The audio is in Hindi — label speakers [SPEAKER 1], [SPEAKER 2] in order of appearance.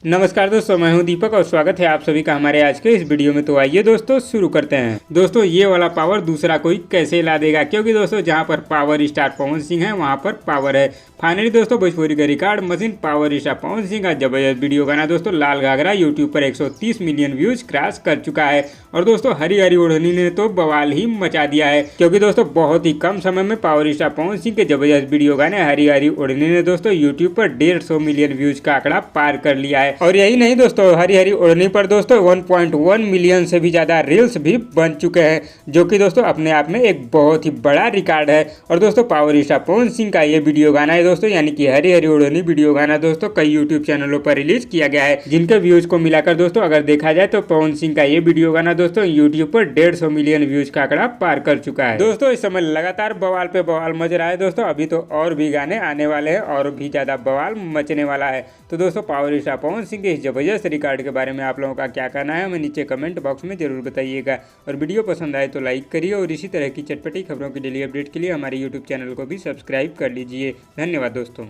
[SPEAKER 1] नमस्कार दोस्तों, मैं हूं दीपक और स्वागत है आप सभी का हमारे आज के इस वीडियो में। तो आइए दोस्तों शुरू करते हैं। दोस्तों ये वाला पावर दूसरा कोई कैसे ला देगा, क्योंकि दोस्तों जहां पर पावर स्टार पवन सिंह है वहां पर पावर है। फाइनली दोस्तों भोजपुरी का record machine power star Pawan Singh का जबरदस्त वीडियो गाना दोस्तों लाल घाघरा यूट्यूब पर 130 मिलियन व्यूज क्रॉस कर चुका है। और दोस्तों हरी हरी ओढ़नी ने तो बवाल ही मचा दिया है, क्योंकि दोस्तों बहुत ही कम समय में पावर स्टार पवन सिंह के जबरदस्त वीडियो गाने हरी हरी ओढ़नी ने दोस्तों यूट्यूब पर 150 मिलियन व्यूज का आंकड़ा पार कर लिया है। और यही नहीं दोस्तों, हरी हरी ओढ़नी पर दोस्तों 1.1 मिलियन से भी ज्यादा रील्स भी बन चुके हैं, जो कि दोस्तों अपने आप में एक बहुत ही बड़ा रिकॉर्ड है। और दोस्तों पावर स्टार पवन सिंह का ये वीडियो गाना है दोस्तों, यानी कि हरी हरी ओढ़नी वीडियो गाना दोस्तों कई यूट्यूब चैनलों पर रिलीज किया गया है, जिनके व्यूज को मिलाकर दोस्तों अगर देखा जाए तो पवन सिंह का ये वीडियो गाना दोस्तों यूट्यूब पर 150 मिलियन व्यूज का आंकड़ा पार कर चुका है। दोस्तों इस समय लगातार बवाल पे बवाल मच रहा है दोस्तों, अभी तो और भी गाने आने वाले हैं और भी ज्यादा बवाल मचने वाला है। तो दोस्तों पावर स्टार पवन सिंह के इस जबरदस्त रिकॉर्ड के बारे में आप लोगों का क्या कहना है, हमें नीचे कमेंट बॉक्स में जरूर बताइएगा। और वीडियो पसंद आए तो लाइक करिए और इसी तरह की चटपटी खबरों की डेली अपडेट के लिए हमारे यूट्यूब चैनल को भी सब्सक्राइब कर लीजिए। धन्यवाद दोस्तों।